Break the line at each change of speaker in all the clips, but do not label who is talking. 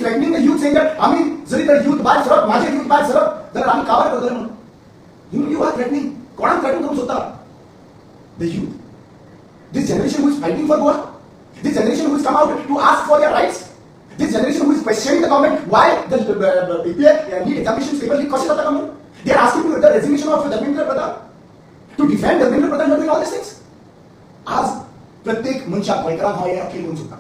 threatening the youth saying that आम्ही जरी तर youth बाहेर सरक, माझे youth बाहेर सरक, तर आम्ही कावर करतोय म्हणून. You are threatening. कोणाला threatening करू शकता? The youth. This generation who is fighting for Goa. This generation who has come out to ask for their rights. This generation who is questioning the government why the need examinations paper leak कसे जाता government. They are asking for the resignation of Dharmendra Pradhan. To defend Dharmendra Pradhan, you are doing all these things. आज प्रत्येक मनशाक गोंयकारांक हांव हें अखील करूंक सोदता.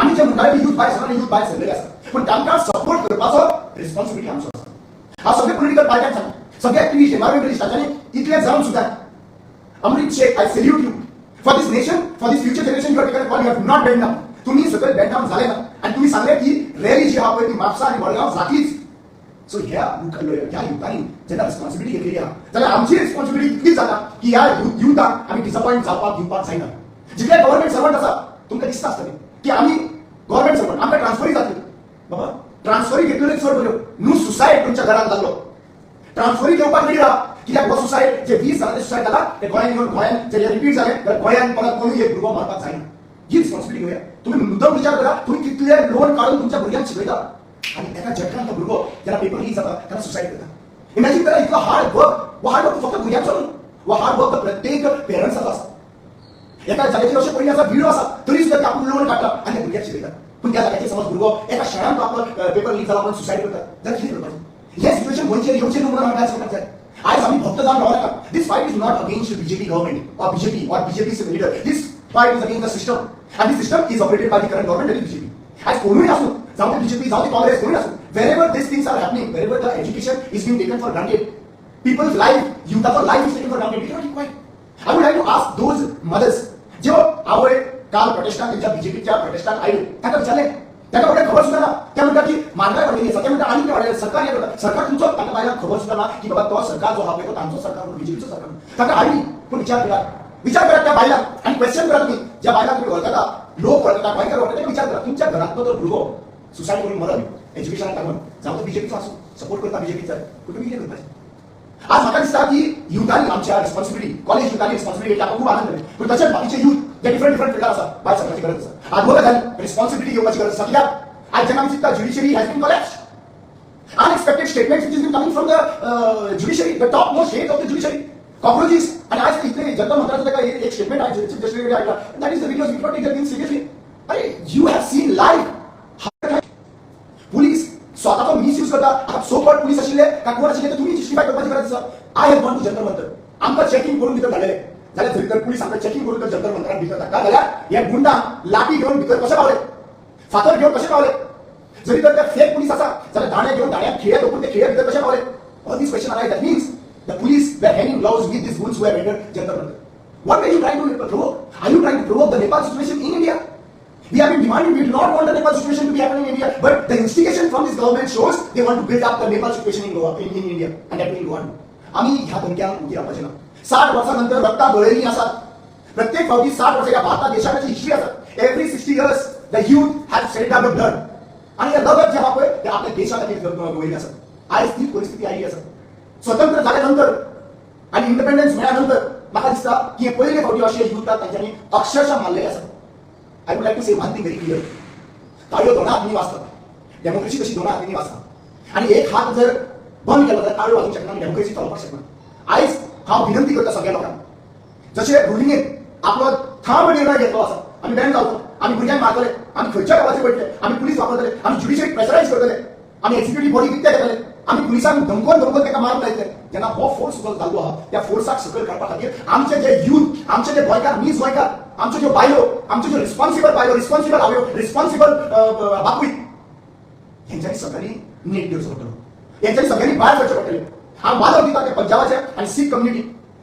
आमी जे म्हणटाले युथ भायर सरना युथ भायर सरलेले आसा, पण तांकां सपोर्ट करपाचो रिस्पॉन्सिबिलिटी आमचो आसा. हांव सगळे पॉलिटिकल पार्ट्यांक सांगता, सगळे एक्टिविस्ट एन्वायरमेंटलिस्टांनी इतले जावन सुद्दां Amrit Shaikh, I salute you for this nation, for this future generation. You are taken call, you have not bend down. तुम्ही सगळे बेंड डाउन झाले ना, आणि तुम्ही सांगले की रॅली जी आहा पळय ती म्हापसा आनी मडगांव जातलीच. सो ह्या युथांनी जेन्ना रिस्पॉन्सिबिलिटी घेतली आहा, जाल्यार आमची रिस्पॉन्सिबिलिटी इतलीच जाता की ह्या युथाक आमी डिसअपॉयंट जावपाक दिवपाक जायना. जितले गव्हर्नमेंट सर्वंट आसा तुमकां दिसता आसतलें की आमी गव्हर्नमेंट सर्वंट आमकां ट्रान्सफरी जातली. बाबा ट्रान्सफरी घेतलेल्यो चड बऱ्यो न्हू. सुसायड तुमच्या घरांत जाल्लो ट्रान्सफरी घेवपाक रेडी राहा. कित्याक हो सुसायड जे 20 जाणांचे सुसायड जाला ते गोंयांत येवन गोंयांत जे रिपीट जाले जाल्यार गोंयांत परत कोणूय एक भुरगो मारपाक जायना. ही रिस्पॉन्सिबिलिटी घेवया. तुम्ही मुद्दम विचार करा, तुम्ही कितले लोन काढून तुमच्या भुरग्यांक शिकयता आणि एका झटकान तो भुरगो जेन्ना पेपर लीक जाता तेन्ना सुसायड करता. इमॅजिन करा इतलो हार्ड वर्क. वो हार्ड वर्क फक्त भुरग्यांचो न्हू, वो हार्ड वर्क प्रत्येक पेरंट्साचो आसा. एका जाग्याचेर अशें पयलीं आसा विडो आसा तरी सुद्दां आपूण लोन काडटा आनी त्या भुरग्याक शिकयता. पूण त्या जाग्याचेर समज भुरगो एका शाळांत आपलो पेपर लीक जाला म्हणून सुसायड करता जाल्यार कितें करपाचें? हें सिच्युएशन गोंयचेर येवचें न्हू म्हणून आमकां सांगपाक जाय. आज आम्ही भक्त जावन रावनाका. This fight is not against BJP government or BJP's leader. This fight is against the system, and the system is operated by the current government, that is BJP. आज कोणूय असो, जाऊ ते BJP, जाऊ ते काँग्रेस, कोणूय असो, wherever these things are happening, wherever the education is being taken for granted, people's life, youth's life is taken for granted, it cannot be quiet. I would like to ask those mothers, जेव्हा आवय काल प्रोटेस्टांत त्यांच्या बीजेपीच्या प्रोटेस्टांत आयले, ताका विचारले, ताका फक्त खबर सुद्धा ना. त्या म्हणतात की महागाई वाढलेली आहे, त्या म्हणतात आणि काय वाढलेलं, सरकार हे करतं, सरकार तुमचं ताका बायला खबर सुद्धा ना की बाबा तो सरकार जो हा तो तांचो सरकार बीजेपीचं सरकार. ताका आयली पण विचार करा त्या बायला आणि क्वेश्चन करा तुम्ही ज्या बायला तुम्ही वळखता, लोक वळखता, गोंयकार वळखता, विचार करा तुमच्या घरातलो तो भुरगो सुसायड करून मरण एज्युकेशनाक लागून जावं तो बीजेपीचो आसूं, सपोर्ट करता बीजेपीचा, पूण तुम्ही कितें करपाचें? आज म्हाका दिसता की युथांनी आमच्या रिस्पॉन्सिबिलिटी, कॉलेज युथांनी रिस्पॉन्सिबिलिटी घेतला, खूप आनंद जाले. पण तशेंच बाकीचे युथ जे डिफरंट फिल्डार आसा भायर सरकारची गरज आसा, आदवोगादांनी रिस्पॉन्सिबिलिटी घेवपाची गरज आसा. कित्याक आज जेन्ना आमी चिंतता judiciary has been collapsed. Unexpected statements which has been coming from the judiciary, the topmost head of the judiciary. Cockroaches. And आज इतने जनता मंत्रालयाचा का एक स्टेटमेंट आहे चीफ जस्टिस आयला. That is the videos we cannot take them seriously. अरे you have seen live. Police स्वतःचा misuse करता. आता सो कॉल्ड पोलीस आशिल्ले का कोण आशिल्ले तर तुम्ही जस्टिफाय करपाची गरज आसा. I have gone to Jantar Mantar. आमकां चेकिंग करून भितर घालले जाल्यार जरी तर पुलीस आमकां चेकिंग करून तर जंतर मंतरात भितर धाडटा जाल्यार हे गुंडा लाठी घेऊन भितर कशे पावले, फातर घेऊन कशे पावले, जरी तर त्या फेक पुलिस असा जाल्यार दाणे घेऊन दाण्यात खेळत ओपून ते खेळत भितर कशे पावले. All these question are. That means the police were hanging gloves with these goons who have entered Jantar Mantar. What were you trying to provoke? Are you trying to provoke the Nepal situation in India? We have been demanding, we do not want the Nepal situation to be happening in India, but the instigation from this government shows they want to build up the Nepal situation in Goa, in India, and that will go on. आम्ही ह्या धमक्यांक उती रावपाचे ना. 60 वर्षांनंतर रक्ता गळयली आसात. प्रत्येक फावटी 60 वर्षां या भारतात देशाची हिस्ट्री आसा. Every 60 years the youth has shed their blood. आणि हे लगत जे आहा पळय ते आपल्या देशाखातीर वयले आसात. आज ती परिस्थिती आयली आसा. स्वतंत्र झाल्यानंतर आणि इंडिपेंडन्स मिळाल्यानंतर म्हाका दिसता की हे पयले फावटी अशे युथाक तांच्यांनी अक्षरशः मारलेले आसात. I would like to say one thing very clear. ताळयो दोना हातांनी वाजता. डेमोक्रेसी तशी दोना हातांनी वाजता. आणि एक हात जर बंद केला तर ताळयो वाजूंक शकना, डेमोक्रेसी चालपाक शकना. आयज हांव विनंती करता सगळ्या लोकांक, जशे रुलिंगेन आपलो थांब निर्णय घेतलो आसा, आमी बॅन जावचो, आमी भुरग्यांक मारतले, आमी खंयच्या गांवाचेर पडटले, आमी पुलीस वापरतले, आमी ज्युडिशरी प्रेशरायज करतले, आमी एक्झिक्युटिव्ह बॉडी विकते घेतले, आमी पुलिसांक धमकोवन तेका मारून लायतले. जेन्ना हो फोर्स जाल्लो आहा त्या फोर्साक सकयल काडपा खातीर आमचे जे युथ, आमचे जे गोंयकार, मीच गोंयकार, आमच्यो ज्यो बायलो, आमच्यो ज्यो रिस्पॉन्सिबल बायलो, रिस्पॉन्सिबल आवयो, रिस्पॉन्सिबल बापूय, हेंच्यांनी सगळ्यांनी नेट दिवचो पडटलो. हेंच्यांनी सगळ्यांनी भायर सरचें पडटलें. हांव वादो दिता ते पंजाबाचे आनी सीख कम्युनिटी,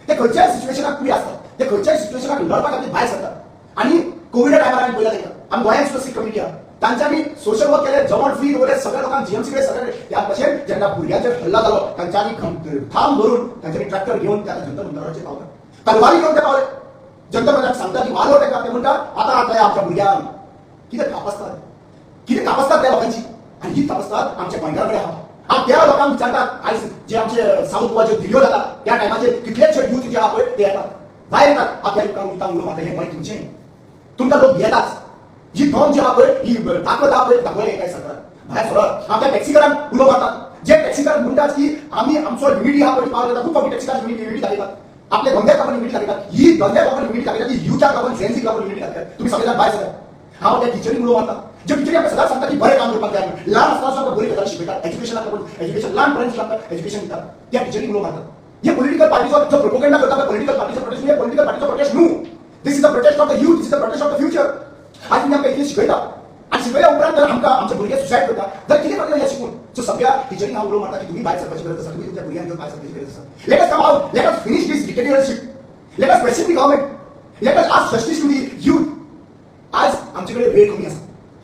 ते खंयच्याय सिच्युएशनाक फ्री आसतात, ते खंयच्याय सिच्युएशनाक लढपा खातीर भायर सरतात. आनी कोविडा टायमार आमी पळयलां तेका, आमी गोंयांत सुद्दां सीख कम्युनिटी आहा, तांच्यांनी सोशल वर्क केले, जेवण फ्री दवरले सगळ्या लोकांक, जीएमसी कडे सगळे. त्या भशेन जेन्ना भुरग्यांचेर हल्ला जालो तांच्यांनी थांब धरून तांच्यांनी ट्रॅक्टर घेवन त्या जंतर मंतराचेर पावले, तलवारी घेवन ते पावले. जंतर मंतराक सांगता की वालो तेका, ते म्हणटा आतां आतां आमच्या भुरग्यांक कितें तापसतात त्या लोकांची, आनी ही तापसतात आमच्या गोंयकारा कडेन आहा. हांव त्या लोकांक विचारतात, आयज जे आमचे साऊथ गोवाचे धिल्यो जाता त्या टायमाचेर कितलेशे युथ जे आहा पळय ते येतात, भायर येतात. आपल्या लोकांक उलटां उलोवंक आता हें गोंय तुमचें, तुमकां लोक येताच. ही धोम जी आहा पळय, ही ताकद आहा पळय दाखयले काय सरकार. भायर सरत आमच्या टॅक्सीकारांक उलो मारतात जे टॅक्सीकार म्हणतात की आम्ही आमचो युनिटी हा पळय पावर जाता खूप फावटी टॅक्सीकार युनिटी दाखयतात आपल्या धंद्याक लागून युनिटी दाखयतात ही धंद्याक लागून युनिटी दाखयतात ही युथाक लागून जेन्सीक लागून युनिटी दाखयतात तुम्ही सगळे जाण भायर सरत हांव त्या टिचरींक उलो मारता जे टिचरी आमकां सदांच सांगता की बरें काम करपाक जाय ल्हान आसतना आमकां बरी गजाल शिकयतात एज्युकेशनाक लागून एज्युकेशन ल्हानपणांसून आमकां एज्युकेशन दितात त्या टिचरींक उलो मारतात हे पॉलिटिकल पार्टीचो जो प्रोपोगंडा करता पॉलिटिकल पार्टीचो प्रोटेस्ट हे पॉलिटिकल पार्टीचो प्रोटेस्ट न्हू this is the protest of the youth this is the protest of the future आज तुमी आमकां इतलें शिकयता आणि शिकयल्या उपरांत जर आमकां आमचे भुरगे सुसायड करता तर कितें करतले हे शिकून सो सगळ्या टिचरींक हांव उलो मारता की तुम्ही भायर सरपाची गरज आसा तुम्ही तुमच्या भुरग्यांक घेवन भायर सरपाची गरज आसा let us come out let us finish this dictatorship let us question the government let us ask justice to the youth आज आमचे कडेन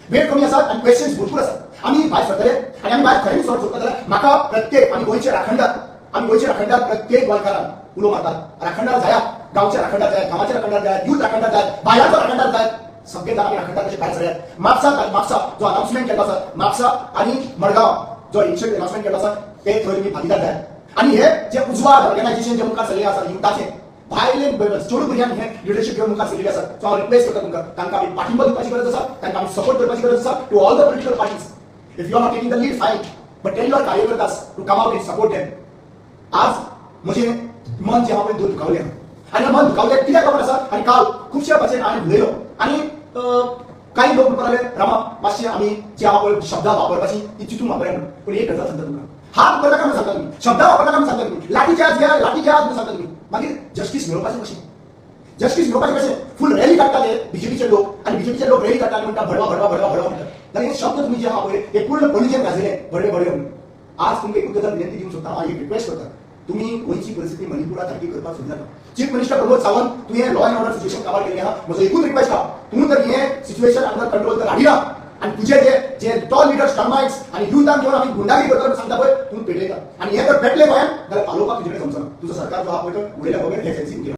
वेळ कमी आसा आणि क्वेश्चन्स भरपूर आसात आम्ही भायर सरतले आणि आम्ही भायर खरें सॉर्ट करता जाल्यार म्हाका प्रत्येक आमी गोंयचे राखणदार प्रत्येक गोंयकारांक उलो मारतात राखणदार जाया गांवचे राखणदार जाय गांवाचे राखणदार जाय यूथ राखणदार जाय भायलांचो राखणदार जाय सगळे जाण आमी राखणदार कशे भायर सरयात म्हापसा जो अनाउन्समेंट केल्लो आसा म्हापसा आणि मडगांव जो इनिशियल अनाउन्समेंट केल्लो आसा ते थंय तुमी भागीदार जाय आणि हे जे उजवाड ऑर्गनायझेशन जे मुखार चल्ले आसा युथाचे भायले चेडू भुरग्यांक हे लिडरशिप घेवन मुखार चलिल्ले आसात सो हांव रिक्वेस्ट करता तुमकां तांकां आमी पाठिंबा दिवपाची गरज आसा तांकां आमी सपोर्ट करपाची गरज आसा to all the political parties if you are not taking the lead fine but tell your कार्यकर्तास to come out and support them आज म्हजें मन जे हांव पळय दुखावलें आनी मन दुखावलें कित्याक खबर आसा आनी काल खुबशे भाशेन हांवें उलयलो आनी काही लोक म्हणपाक लागले रामा मातशें आमी जे हांव पळय शब्दां वापरपाची ती चिंतून वापरया म्हणून पूण एक गजाल सांगता तुमकां हात करनाका म्हणून सांगता तुमी शब्दां वापरनाका म्हणून सांगता तुमी लाठी चार्ज म्हणून सांगता तुमी मागीर जस्टीस मेळोवपाचें कशें फुल रॅली काडटाले बीजेपीचे लोक आणि बीजेपीचे लोक रॅली काडटाले म्हणटा भडवा म्हणटात जाल्यार हे शब्द तुमी जे आहा पळय हे पूर्ण पणजेन गाजले बडे म्हणून आज तुमकां एकूच गजाल विनंती दिवंक सोदता हांव एक रिक्वेस्ट करता तुम्ही गोंयची परिस्थिती मणिपुरा सारखी करपाक सोदनाका चीफ मिनिस्टर प्रमोद सावंत तुवें हे लॉ एंड ऑर्डर सिच्युएशन काबार केलें आहा म्हजो एकूच रिक्वेस्ट आहा तूं जर हे सिच्युएशन अंडर कंट्रोल जर हाडिना आणि तुझे जे टॉल लिडर्स टर्माइट्स आणि युथांक घेवन आमी गुंडागिरी करता म्हणून सांगता पळय तूं पेटयता आणि हे जर पेटले गोंयान जाल्यार पालोवपाक तुजे कडेन जमचना तुजो सरकार जो आहा पळय तो उडयल्या बगैर हे सेन्सीन